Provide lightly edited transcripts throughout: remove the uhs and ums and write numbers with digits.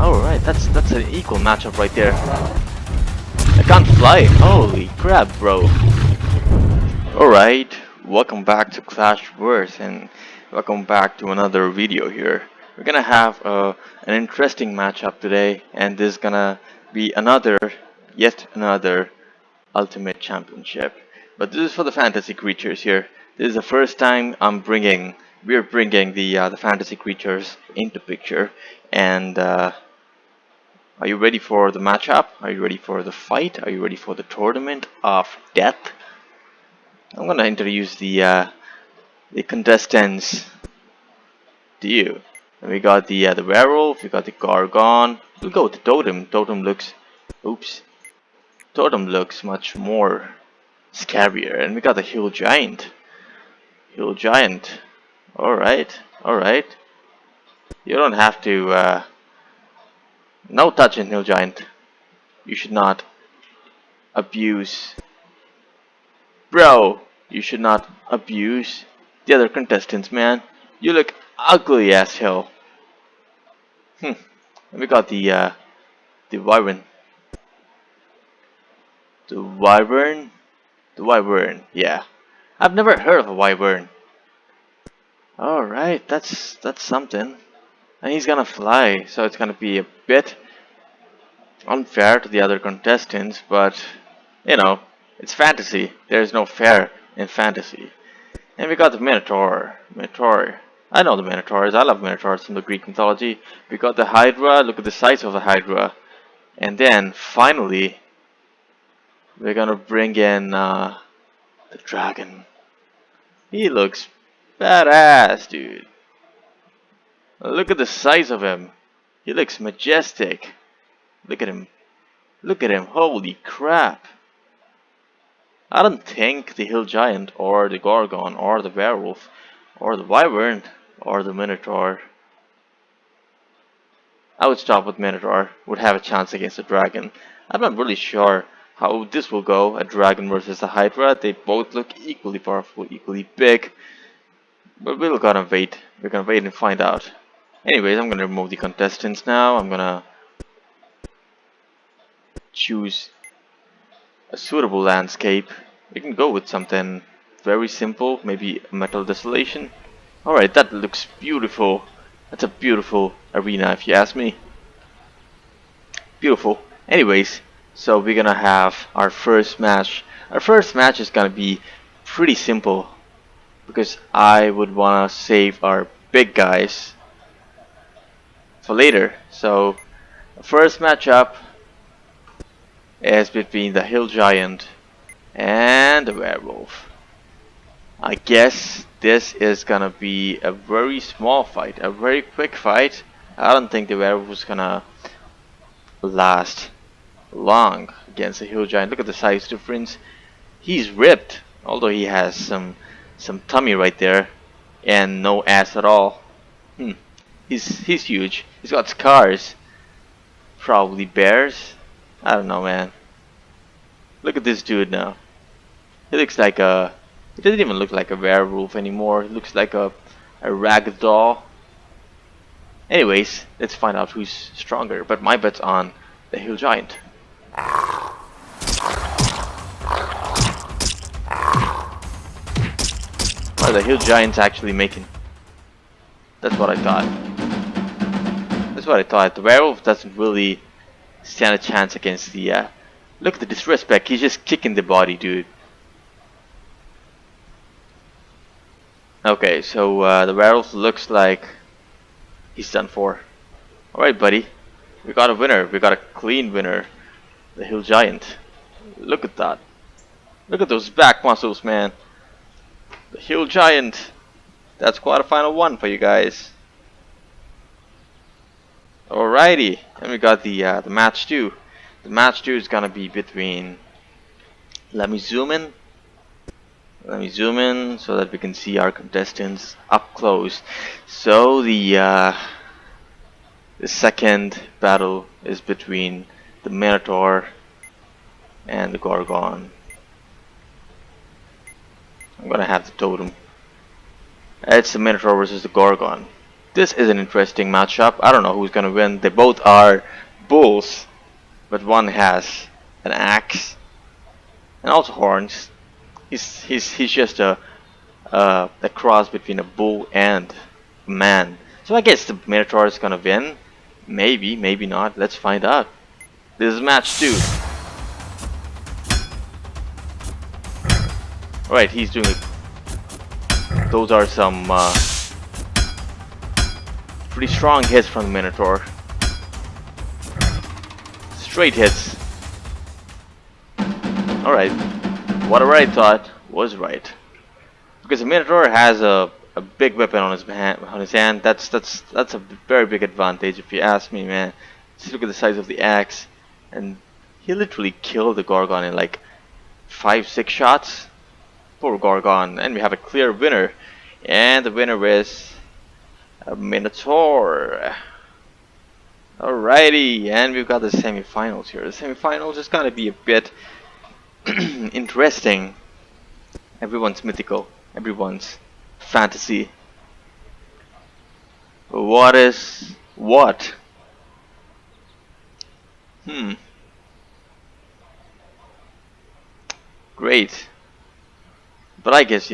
Alright, that's an equal matchup right there. I can't fly. Holy crap, bro. Alright, welcome back to Clash Wars and welcome back to another video here. We're gonna have an interesting matchup today, and this is gonna be yet another Ultimate Championship. But this is for the fantasy creatures here. This is the first time we're bringing the fantasy creatures into picture. And are you ready for the matchup? Are you ready for the fight? Are you ready for the tournament of death? I'm gonna introduce the contestants to you. And we got the werewolf, we got the gargon. We'll go with the totem. Totem looks much more scarier. And we got the hill giant. Hill giant. Alright, alright. You don't have to no touching hill giant. You should not abuse. Bro, you should not abuse the other contestants, man. You look ugly as hell. And we got the wyvern. The wyvern? The wyvern, yeah. I've never heard of a wyvern. Alright, that's something. And he's gonna fly, so it's gonna be a bit unfair to the other contestants, but you know, it's fantasy. There's no fair in fantasy. And we got the Minotaur. Minotaur. I know the Minotaurs. I love Minotaurs from the Greek mythology. We got the Hydra. Look at the size of the Hydra. And then finally, we're gonna bring in the dragon. He looks badass, dude. Look at the size of him. He looks majestic. Look at him. Look at him. Holy crap. I don't think the hill giant or the gorgon or the werewolf or the wyvern or the minotaur. I would stop with minotaur. Would have a chance against the dragon. I'm not really sure how this will go. A dragon versus a hydra. They both look equally powerful, equally big. But we're gonna wait. We're gonna wait and find out. Anyways, I'm gonna remove the contestants now. I'm gonna choose a suitable landscape. We can go with something very simple, maybe metal desolation. Alright, that looks beautiful. That's a beautiful arena if you ask me. Beautiful. Anyways, so we're gonna have our first match. Our first match is gonna be pretty simple because I would wanna save our big guys for later. So, the first matchup is between the hill giant and the werewolf. I guess this is gonna be a very small fight, a very quick fight. I don't think the werewolf is gonna last long against the hill giant. Look at the size difference. He's ripped, although he has some tummy right there and no ass at all. He's huge. He's got scars. Probably bears. I don't know, man. Look at this dude now. He looks like a... He doesn't even look like a werewolf anymore. He looks like a rag doll. Anyways, let's find out who's stronger. But my bet's on the hill giant. Well, the hill giant's actually making... That's what I thought. That's what I thought. The werewolf doesn't really stand a chance against the... Look at the disrespect. He's just kicking the body, dude. Okay, so the werewolf looks like he's done for. Alright, buddy. We got a winner. We got a clean winner. The hill giant. Look at that. Look at those back muscles, man. The hill giant. That's quarterfinal 1 for you guys. Alrighty. And we got the match 2. The match 2 is gonna be between... Let me zoom in. Let me zoom in so that we can see our contestants up close. So the second battle is between the Minotaur and the Gorgon. I'm gonna have the totem. It's the Minotaur versus the Gorgon. This is an interesting matchup. I don't know who's gonna win. They both are bulls, but one has an axe and also horns. He's just a cross between a bull and a man. So I guess the Minotaur is gonna win. Maybe, maybe not. Let's find out. This is match 2. Alright, he's doing it. Those are some pretty strong hits from the Minotaur. Straight hits. Alright, whatever I thought was right. Because the Minotaur has a big weapon on his hand. That's a very big advantage if you ask me, man. Just look at the size of the axe, and he literally killed the Gorgon in like 5-6 shots. Poor Gorgon, and we have a clear winner, and the winner is a Minotaur. Alrighty, and we've got the semifinals here. The semifinals is gonna be a bit interesting. Everyone's mythical, everyone's fantasy. What is what? Great. But I guess,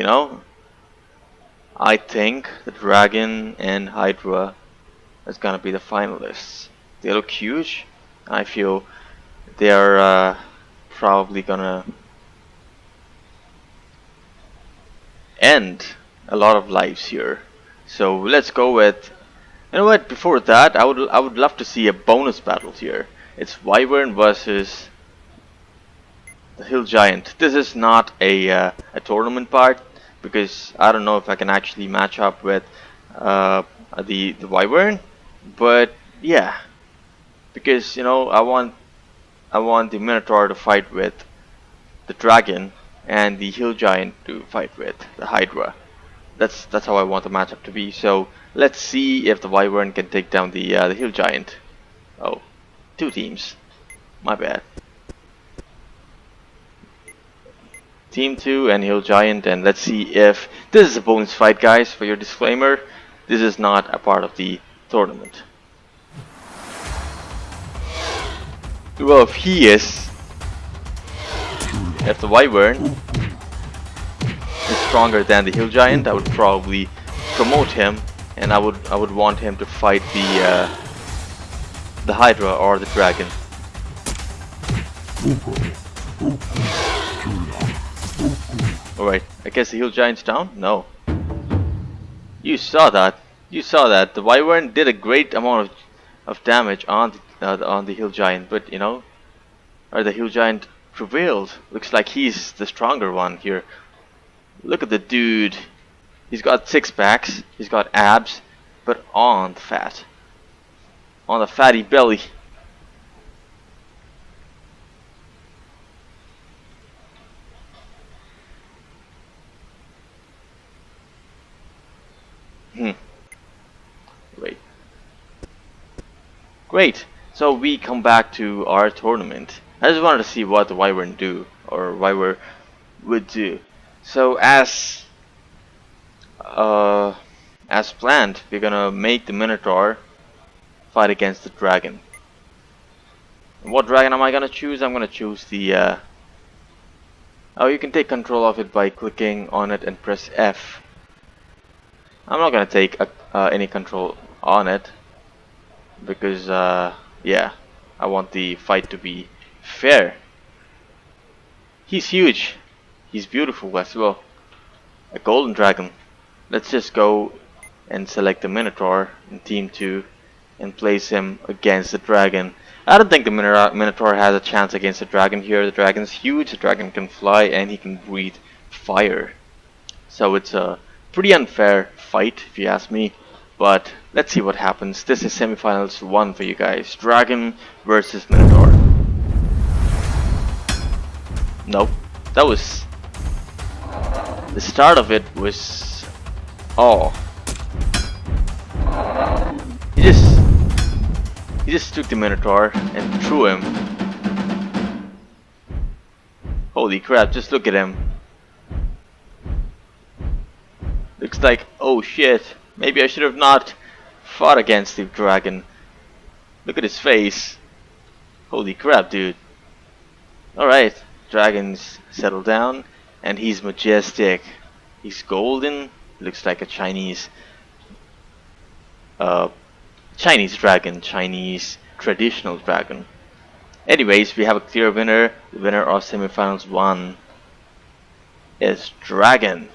I think the Dragon and Hydra is gonna be the finalists. They look huge. I feel they're probably gonna end a lot of lives here. So let's go with. You know what? Before that, I would love to see a bonus battle here. It's Wyvern versus the Hill Giant. This is not a tournament part because I don't know if I can actually match up with the Wyvern, but yeah, because I want the Minotaur to fight with the Dragon and the Hill Giant to fight with the Hydra. That's how I want the matchup to be. So let's see if the Wyvern can take down the Hill Giant. Oh, 2 teams. My bad. Team 2 and Hill Giant, and let's see if this is a bonus fight, guys. For your disclaimer, this is not a part of the tournament. Well, if the Wyvern is stronger than the Hill Giant, I would probably promote him, and I would want him to fight the Hydra or the Dragon. Alright, I guess the Hill Giant's down? No. You saw that. You saw that. The Wyvern did a great amount of damage on the Hill Giant, but the Hill Giant prevailed. Looks like he's the stronger one here. Look at the dude. He's got 6 packs. He's got abs, but on the fat. On the fatty belly. Wait. Great. So we come back to our tournament. I just wanted to see what the Wyvern do, or Wyvern would do. So as planned, we're gonna make the Minotaur fight against the Dragon. What dragon am I gonna choose? I'm gonna choose the. Oh, you can take control of it by clicking on it and press F. I'm not gonna take any control on it because yeah, I want the fight to be fair. He's huge. He's beautiful as well. A golden dragon. Let's just go and select the Minotaur in Team 2 and place him against the Dragon. I don't think the Minotaur has a chance against the Dragon here. The Dragon's huge, the Dragon can fly, and he can breathe fire. So it's a pretty unfair fight, if you ask me. But let's see what happens. This is semifinals 1 for you guys. Dragon versus Minotaur. Nope. That was... The start of it was... Oh. He just took the Minotaur and threw him. Holy crap, just look at him. Looks like, oh shit, maybe I should have not fought against the dragon. Look at his face. Holy crap, dude. Alright, dragons settle down, and he's majestic. He's golden, looks like a uh, Chinese dragon, Chinese traditional dragon. Anyways, we have a clear winner. The winner of semifinals 1 is Dragon.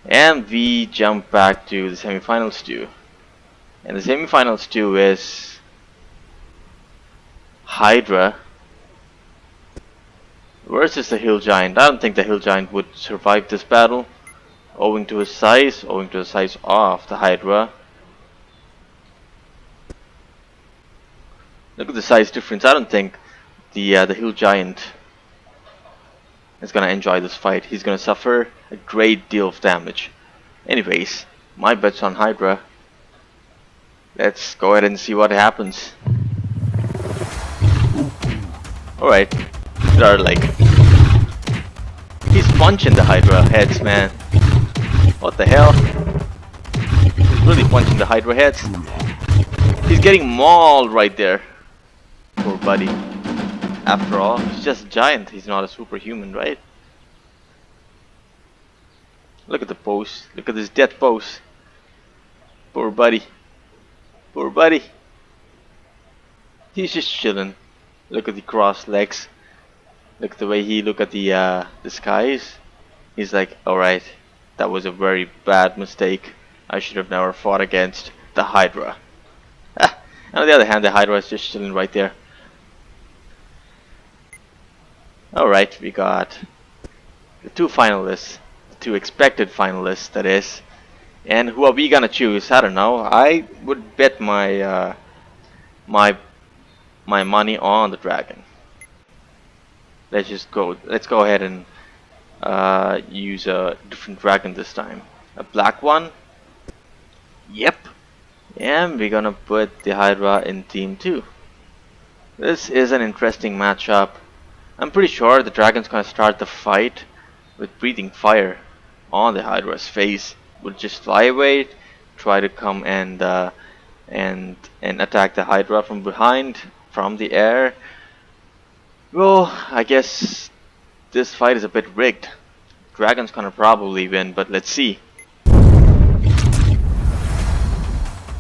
And we jump back to the semifinals 2. And the semifinals 2 is Hydra versus the Hill Giant. I don't think the Hill Giant would survive this battle, owing to the size of the Hydra. Look at the size difference. I don't think the Hill Giant is gonna enjoy this fight. He's gonna suffer a great deal of damage. Anyways, my bet's on Hydra. Let's go ahead and see what happens. Alright, there are like... He's punching the Hydra heads, man. What the hell? He's really punching the Hydra heads. He's getting mauled right there. Poor buddy. After all, he's just a giant. He's not a superhuman, right? Look at the pose. Look at this death pose. Poor buddy. Poor buddy. He's just chilling. Look at the crossed legs. Look at the way he look at the skies. He's like, alright, that was a very bad mistake. I should have never fought against the Hydra. Ah, and on the other hand, the Hydra is just chilling right there. Alright, we got the 2 finalists. The 2 expected finalists, that is. And who are we gonna choose? I don't know. I would bet my my money on the dragon. Let's go ahead and use a different dragon this time. A black one. Yep. And we're gonna put the Hydra in team 2. This is an interesting matchup. I'm pretty sure the dragon's gonna start the fight with breathing fire on the Hydra's face. Would just fly away, try to come and attack the Hydra from behind, from the air. Well, I guess this fight is a bit rigged. Dragon's gonna probably win, but let's see.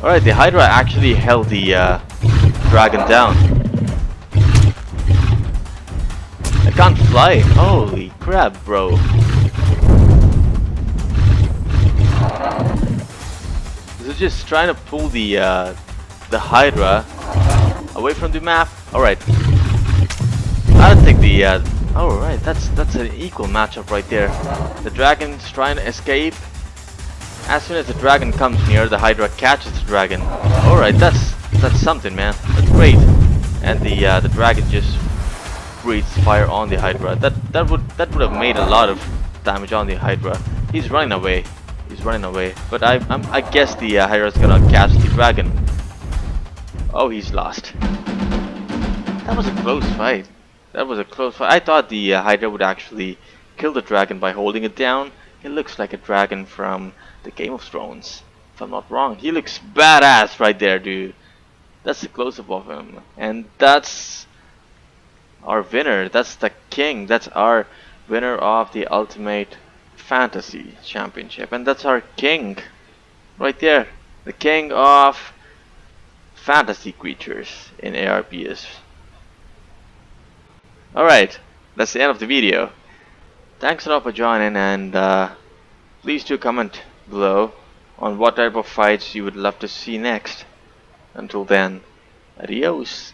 Alright, the Hydra actually held the dragon down. I can't fly. Holy crap, bro. This is just trying to pull the Hydra away from the map. Alright. I don't think the alright, that's an equal matchup right there. The dragon's trying to escape. As soon as the dragon comes near, the Hydra catches the dragon. Alright, that's something, man. That's great. And the dragon just breathes fire on the Hydra. That would have made a lot of damage on the Hydra. He's running away. He's running away. But I guess the Hydra's gonna catch the dragon. Oh, he's lost. That was a close fight. That was a close fight. I thought the Hydra would actually kill the dragon by holding it down. It looks like a dragon from the Game of Thrones, if I'm not wrong. He looks badass right there, dude. That's the close-up of him. And that's our winner. That's the king. That's our winner of the Ultimate Fantasy Championship. And that's our king right there. The king of fantasy creatures in ARBS. Alright, that's the end of the video. Thanks a lot for joining, and please do comment below on what type of fights you would love to see next. Until then, adios.